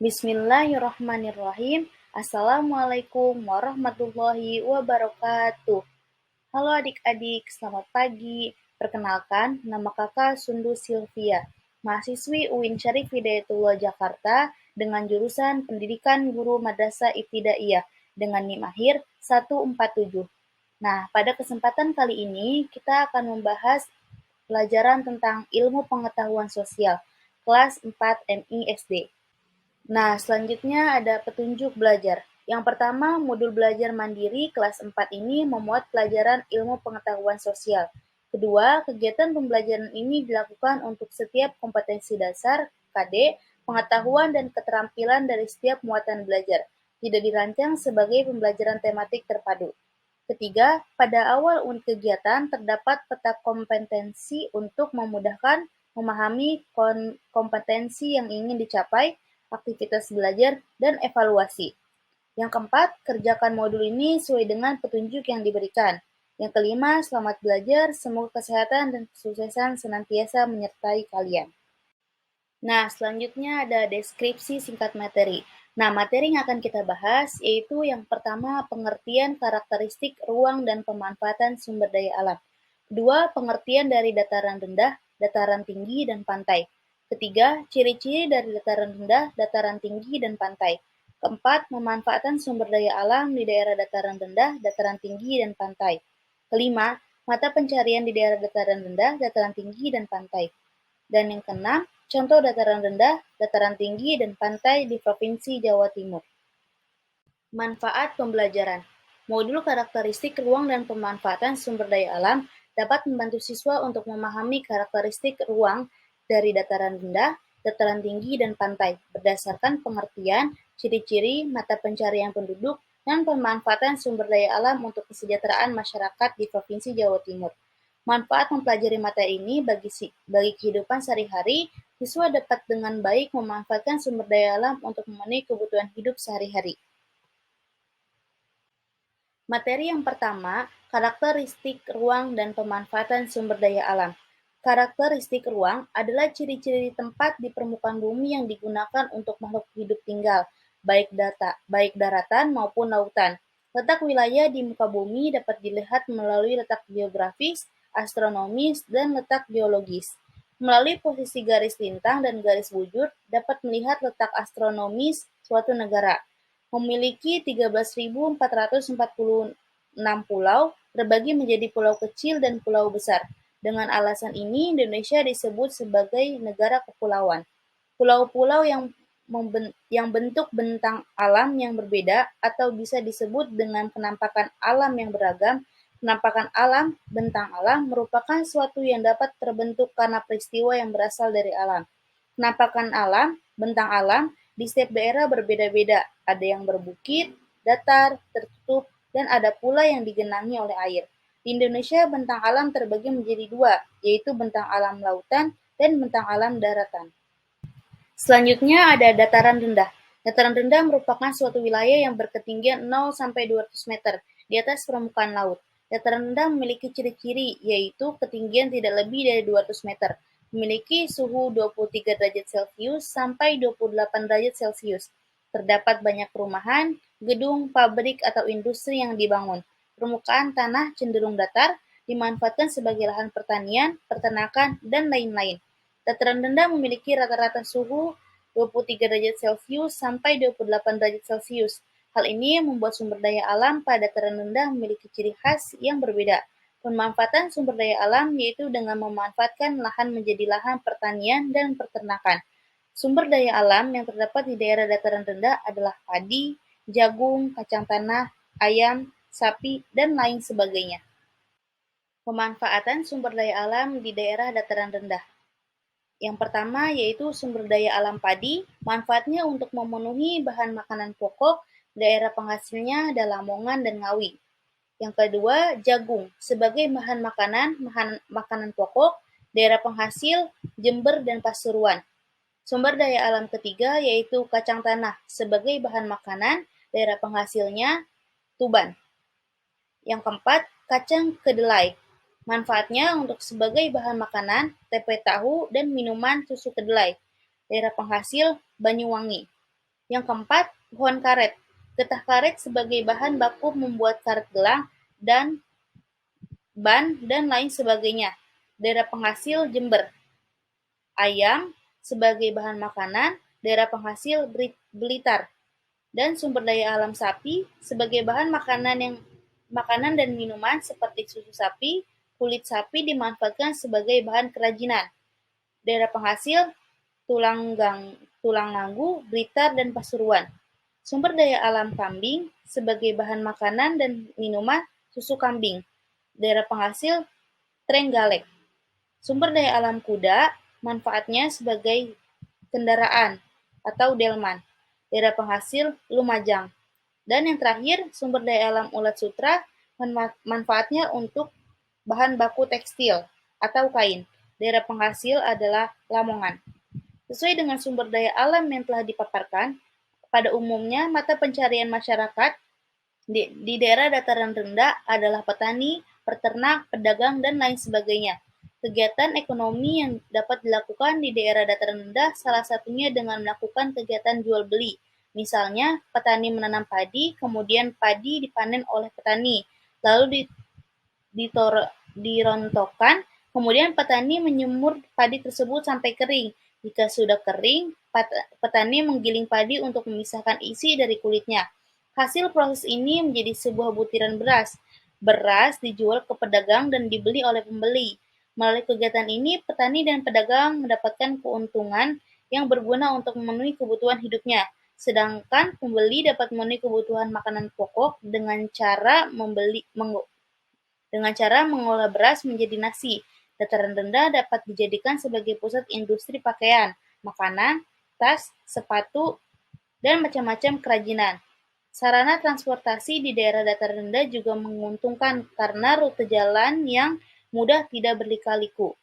Bismillahirrahmanirrahim. Assalamualaikum warahmatullahi wabarakatuh. Halo adik-adik, selamat pagi. Perkenalkan, nama kakak Sundu Sylvia, mahasiswi UIN Syarif Hidayatullah Jakarta dengan jurusan Pendidikan Guru Madrasah Ibtidaiyah dengan NIM akhir 147. Nah, pada kesempatan kali ini kita akan membahas pelajaran tentang ilmu pengetahuan sosial kelas 4 MI SD. Nah, selanjutnya ada petunjuk belajar. Yang pertama, modul belajar mandiri kelas 4 ini memuat pelajaran ilmu pengetahuan sosial. Kedua, kegiatan pembelajaran ini dilakukan untuk setiap kompetensi dasar, KD, pengetahuan dan keterampilan dari setiap muatan belajar. Tidak dirancang sebagai pembelajaran tematik terpadu. Ketiga, pada awal unit kegiatan terdapat peta kompetensi untuk memudahkan memahami kompetensi yang ingin dicapai, aktivitas belajar, dan evaluasi. Yang keempat, kerjakan modul ini sesuai dengan petunjuk yang diberikan. Yang kelima, selamat belajar, semoga kesehatan dan kesuksesan senantiasa menyertai kalian. Nah, selanjutnya ada deskripsi singkat materi. Nah, materi yang akan kita bahas yaitu yang pertama, pengertian karakteristik ruang dan pemanfaatan sumber daya alam. Kedua, pengertian dari dataran rendah, dataran tinggi, dan pantai. Ketiga, ciri-ciri dari dataran rendah, dataran tinggi, dan pantai. Keempat, pemanfaatan sumber daya alam di daerah dataran rendah, dataran tinggi, dan pantai. Kelima, mata pencarian di daerah dataran rendah, dataran tinggi, dan pantai. Dan yang keenam, contoh dataran rendah, dataran tinggi, dan pantai di Provinsi Jawa Timur. Manfaat pembelajaran. Modul karakteristik ruang dan pemanfaatan sumber daya alam dapat membantu siswa untuk memahami karakteristik ruang dari dataran rendah, dataran tinggi, dan pantai berdasarkan pengertian, ciri-ciri, mata pencarian penduduk, dan pemanfaatan sumber daya alam untuk kesejahteraan masyarakat di Provinsi Jawa Timur. Manfaat mempelajari materi ini bagi kehidupan sehari-hari, siswa dapat dengan baik memanfaatkan sumber daya alam untuk memenuhi kebutuhan hidup sehari-hari. Materi yang pertama, karakteristik ruang dan pemanfaatan sumber daya alam. Karakteristik ruang adalah ciri-ciri tempat di permukaan bumi yang digunakan untuk makhluk hidup tinggal, baik daratan maupun lautan. Letak wilayah di muka bumi dapat dilihat melalui letak geografis, astronomis, dan letak geologis. Melalui posisi garis lintang dan garis bujur dapat melihat letak astronomis suatu negara. Memiliki 13.446 pulau, terbagi menjadi pulau kecil dan pulau besar. Dengan alasan ini, Indonesia disebut sebagai negara kepulauan. Pulau-pulau yang bentuk bentang alam yang berbeda atau bisa disebut dengan penampakan alam yang beragam. Penampakan alam, bentang alam, merupakan suatu yang dapat terbentuk karena peristiwa yang berasal dari alam. Penampakan alam, bentang alam, di setiap daerah berbeda-beda, ada yang berbukit, datar, tertutup, dan ada pula yang digenangi oleh air. Di Indonesia, bentang alam terbagi menjadi dua, yaitu bentang alam lautan dan bentang alam daratan. Selanjutnya ada dataran rendah. Dataran rendah merupakan suatu wilayah yang berketinggian 0-200 meter di atas permukaan laut. Dataran rendah memiliki ciri-ciri, yaitu ketinggian tidak lebih dari 200 meter, memiliki suhu 23 derajat Celcius sampai 28 derajat Celcius. Terdapat banyak perumahan, gedung, pabrik, atau industri yang dibangun. Permukaan tanah cenderung datar, dimanfaatkan sebagai lahan pertanian, peternakan, dan lain-lain. Dataran rendah memiliki rata-rata suhu 23 derajat Celcius sampai 28 derajat Celcius. Hal ini membuat sumber daya alam pada dataran rendah memiliki ciri khas yang berbeda. Pemanfaatan sumber daya alam yaitu dengan memanfaatkan lahan menjadi lahan pertanian dan peternakan. Sumber daya alam yang terdapat di daerah dataran rendah adalah padi, jagung, kacang tanah, ayam, sapi, dan lain sebagainya. Pemanfaatan sumber daya alam di daerah dataran rendah. Yang pertama yaitu sumber daya alam padi, manfaatnya untuk memenuhi bahan makanan pokok, daerah penghasilnya ada Lamongan dan Ngawi. Yang kedua, jagung, sebagai bahan makanan pokok, daerah penghasil Jember dan Pasuruan. Sumber daya alam ketiga yaitu kacang tanah, sebagai bahan makanan, daerah penghasilnya Tuban. Yang keempat, kacang kedelai. Manfaatnya untuk sebagai bahan makanan, tempe tahu, dan minuman susu kedelai. Daerah penghasil Banyuwangi. Yang keempat, pohon karet. Getah karet sebagai bahan baku membuat karet gelang dan ban dan lain sebagainya. Daerah penghasil Jember. Ayam sebagai bahan makanan, daerah penghasil Blitar. Dan sumber daya alam sapi sebagai bahan makanan dan minuman seperti susu sapi, kulit sapi dimanfaatkan sebagai bahan kerajinan. Daerah penghasil tulang langgu, Blitar, dan Pasuruan. Sumber daya alam kambing sebagai bahan makanan dan minuman susu kambing. Daerah penghasil Trenggalek. Sumber daya alam kuda, manfaatnya sebagai kendaraan atau delman. Daerah penghasil Lumajang. Dan yang terakhir, sumber daya alam ulat sutra, manfaatnya untuk bahan baku tekstil atau kain. Daerah penghasil adalah Lamongan. Sesuai dengan sumber daya alam yang telah dipaparkan, pada umumnya mata pencarian masyarakat di daerah dataran rendah adalah petani, peternak, pedagang, dan lain sebagainya. Kegiatan ekonomi yang dapat dilakukan di daerah dataran rendah salah satunya dengan melakukan kegiatan jual beli. Misalnya, petani menanam padi, kemudian padi dipanen oleh petani, lalu dirontokkan, kemudian petani menyemur padi tersebut sampai kering. Jika sudah kering, petani menggiling padi untuk memisahkan isi dari kulitnya. Hasil proses ini menjadi sebuah butiran beras. Beras dijual ke pedagang dan dibeli oleh pembeli. Melalui kegiatan ini, petani dan pedagang mendapatkan keuntungan yang berguna untuk memenuhi kebutuhan hidupnya. Sedangkan pembeli dapat memenuhi kebutuhan makanan pokok dengan cara mengolah beras menjadi nasi. Dataran rendah dapat dijadikan sebagai pusat industri pakaian, makanan, tas, sepatu, dan macam-macam kerajinan. Sarana transportasi di daerah dataran rendah juga menguntungkan karena rute jalan yang mudah, tidak berlika-liku,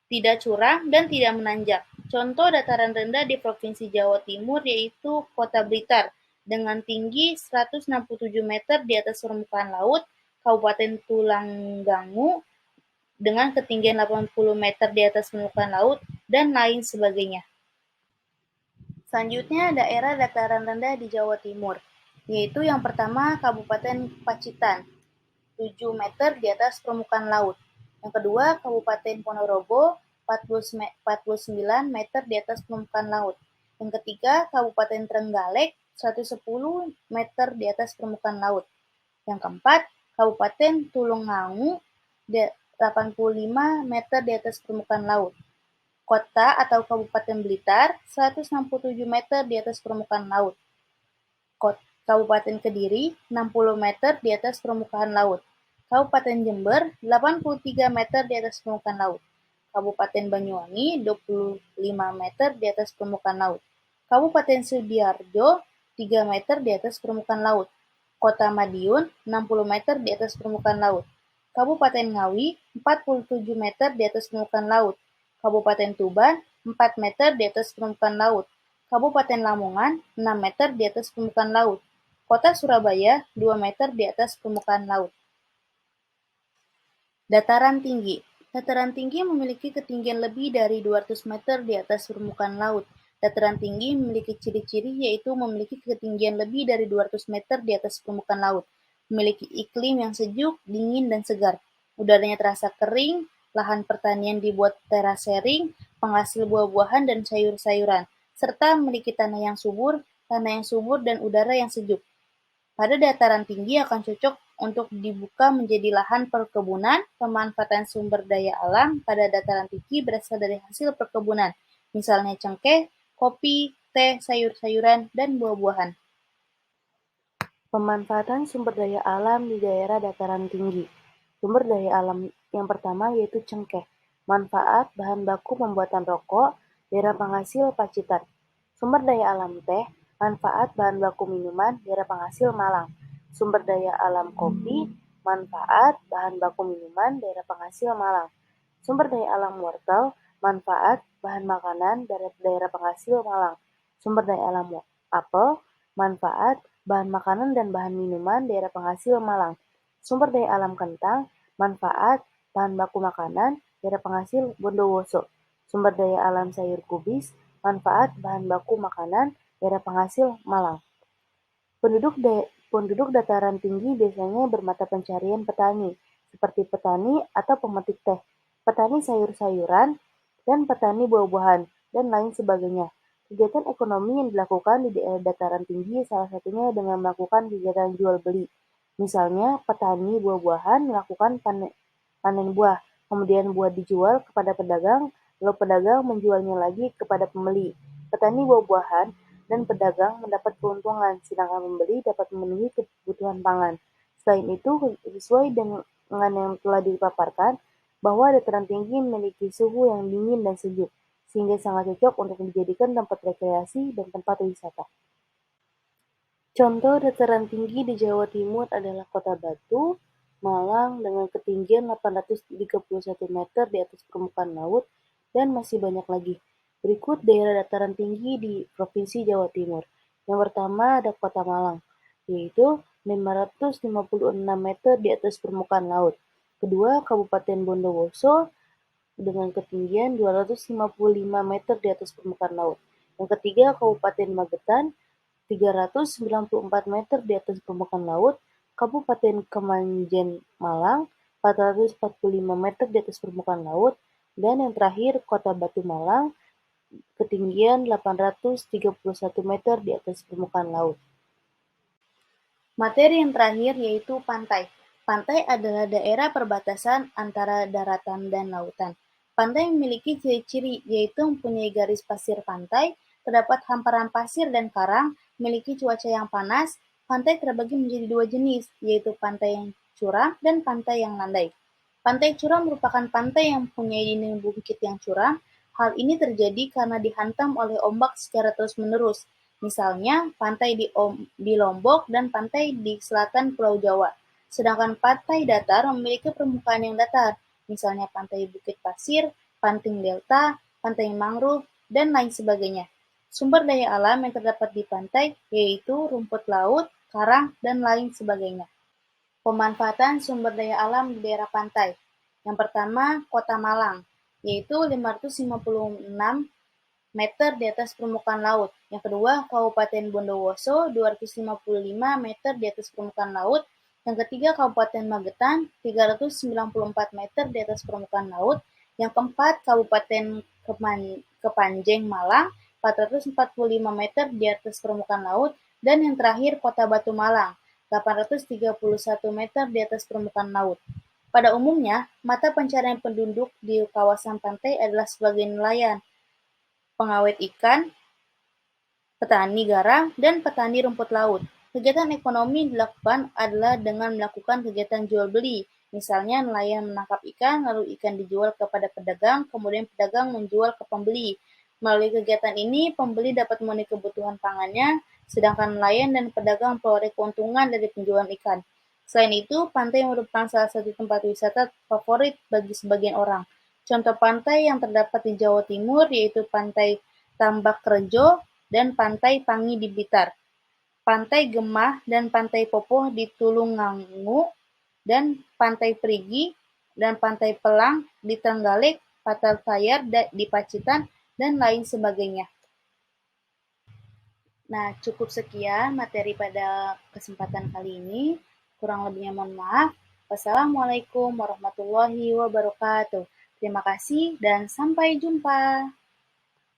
tidak curam, dan tidak menanjak. Contoh dataran rendah di Provinsi Jawa Timur yaitu Kota Blitar dengan tinggi 167 meter di atas permukaan laut, Kabupaten Tulungagung dengan ketinggian 80 meter di atas permukaan laut, dan lain sebagainya. Selanjutnya daerah dataran rendah di Jawa Timur, yaitu yang pertama Kabupaten Pacitan, 7 meter di atas permukaan laut. Yang kedua Kabupaten Ponorogo, 49 meter di atas permukaan laut. Yang ketiga Kabupaten Trenggalek, 110 meter di atas permukaan laut. Yang keempat Kabupaten Tulungagung, 85 meter di atas permukaan laut. Kota atau Kabupaten Blitar, 167 meter di atas permukaan laut. Kabupaten Kediri, 60 meter di atas permukaan laut. Kabupaten Jember, 83 meter di atas permukaan laut. Kabupaten Banyuwangi, 25 meter di atas permukaan laut. Kabupaten Sidoarjo, 3 meter di atas permukaan laut. Kota Madiun, 60 meter di atas permukaan laut. Kabupaten Ngawi, 47 meter di atas permukaan laut. Kabupaten Tuban, 4 meter di atas permukaan laut. Kabupaten Lamongan, 6 meter di atas permukaan laut. Kota Surabaya, 2 meter di atas permukaan laut. Dataran tinggi. Dataran tinggi memiliki ketinggian lebih dari 200 meter di atas permukaan laut. Dataran tinggi memiliki ciri-ciri yaitu memiliki ketinggian lebih dari 200 meter di atas permukaan laut, memiliki iklim yang sejuk, dingin, dan segar. Udaranya terasa kering, lahan pertanian dibuat terasering, penghasil buah-buahan dan sayur-sayuran, serta memiliki tanah yang subur dan udara yang sejuk. Pada dataran tinggi akan cocok untuk dibuka menjadi lahan perkebunan. Pemanfaatan sumber daya alam pada dataran tinggi berasal dari hasil perkebunan, misalnya cengkeh, kopi, teh, sayur-sayuran, dan buah-buahan. Pemanfaatan sumber daya alam di daerah dataran tinggi. Sumber daya alam yang pertama yaitu cengkeh. Manfaat bahan baku pembuatan rokok, daerah penghasil Pacitan. Sumber daya alam teh, manfaat bahan baku minuman, daerah penghasil Malang. Sumber daya alam kopi, manfaat bahan baku minuman, daerah penghasil Malang. Sumber daya alam wortel, manfaat bahan makanan, daerah penghasil Malang. Sumber daya alam apel, manfaat bahan makanan dan bahan minuman, daerah penghasil Malang. Sumber daya alam kentang, manfaat bahan baku makanan, daerah penghasil Bondowoso. Sumber daya alam sayur kubis, manfaat bahan baku makanan, daerah penghasil Malang. Penduduk dataran tinggi biasanya bermata pencarian petani, seperti petani atau pemetik teh, petani sayur-sayuran, dan petani buah-buahan, dan lain sebagainya. Kegiatan ekonomi yang dilakukan di daerah dataran tinggi salah satunya dengan melakukan kegiatan jual beli. Misalnya, petani buah-buahan melakukan panen buah, kemudian buah dijual kepada pedagang, lalu pedagang menjualnya lagi kepada pembeli. Petani buah-buahan dan pedagang mendapat keuntungan, sedangkan pembeli dapat memenuhi kebutuhan pangan. Selain itu, sesuai dengan yang telah dipaparkan, bahwa dataran tinggi memiliki suhu yang dingin dan sejuk, sehingga sangat cocok untuk dijadikan tempat rekreasi dan tempat wisata. Contoh dataran tinggi di Jawa Timur adalah Kota Batu, Malang dengan ketinggian 831 meter di atas permukaan laut, dan masih banyak lagi. Berikut daerah dataran tinggi di Provinsi Jawa Timur. Yang pertama ada Kota Malang, yaitu 556 meter di atas permukaan laut. Kedua, Kabupaten Bondowoso dengan ketinggian 255 meter di atas permukaan laut. Yang ketiga, Kabupaten Magetan 394 meter di atas permukaan laut, Kabupaten Kemanjen Malang 445 meter di atas permukaan laut, dan yang terakhir Kota Batu Malang ketinggian 831 meter di atas permukaan laut. Materi yang terakhir yaitu pantai. Pantai adalah daerah perbatasan antara daratan dan lautan. Pantai memiliki ciri-ciri yaitu mempunyai garis pasir pantai, terdapat hamparan pasir dan karang, memiliki cuaca yang panas. Pantai terbagi menjadi dua jenis, yaitu pantai yang curam dan pantai yang landai. Pantai curam merupakan pantai yang mempunyai dinding bukit yang curam. Hal ini terjadi karena dihantam oleh ombak secara terus-menerus. Misalnya, pantai di Lombok dan pantai di selatan Pulau Jawa. Sedangkan pantai datar memiliki permukaan yang datar, misalnya pantai Bukit Pasir, Panting Delta, pantai mangrove, dan lain sebagainya. Sumber daya alam yang terdapat di pantai yaitu rumput laut, karang, dan lain sebagainya. Pemanfaatan sumber daya alam di daerah pantai. Yang pertama, Kota Malang, yaitu 556 meter di atas permukaan laut. Yang kedua, Kabupaten Bondowoso 255 meter di atas permukaan laut. Yang ketiga, Kabupaten Magetan 394 meter di atas permukaan laut. Yang keempat, Kabupaten Kepanjeng Malang 445 meter di atas permukaan laut. Dan yang terakhir, Kota Batu Malang 831 meter di atas permukaan laut. Pada umumnya, mata pencarian penduduk di kawasan pantai adalah sebagai nelayan, pengawet ikan, petani garam, dan petani rumput laut. Kegiatan ekonomi dilakukan adalah dengan melakukan kegiatan jual beli. Misalnya nelayan menangkap ikan, lalu ikan dijual kepada pedagang, kemudian pedagang menjual ke pembeli. Melalui kegiatan ini, pembeli dapat memenuhi kebutuhan pangannya, sedangkan nelayan dan pedagang memperoleh keuntungan dari penjualan ikan. Selain itu, pantai merupakan salah satu tempat wisata favorit bagi sebagian orang. Contoh pantai yang terdapat di Jawa Timur yaitu Pantai Tambakrejo dan Pantai Pangi di Blitar, Pantai Gemah dan Pantai Popoh di Tulungagung, dan Pantai Perigi dan Pantai Pelang di Trenggalek, Patalfayar di Pacitan, dan lain sebagainya. Nah, cukup sekian materi pada kesempatan kali ini. Kurang lebihnya mohon maaf. Wassalamualaikum warahmatullahi wabarakatuh. Terima kasih dan sampai jumpa.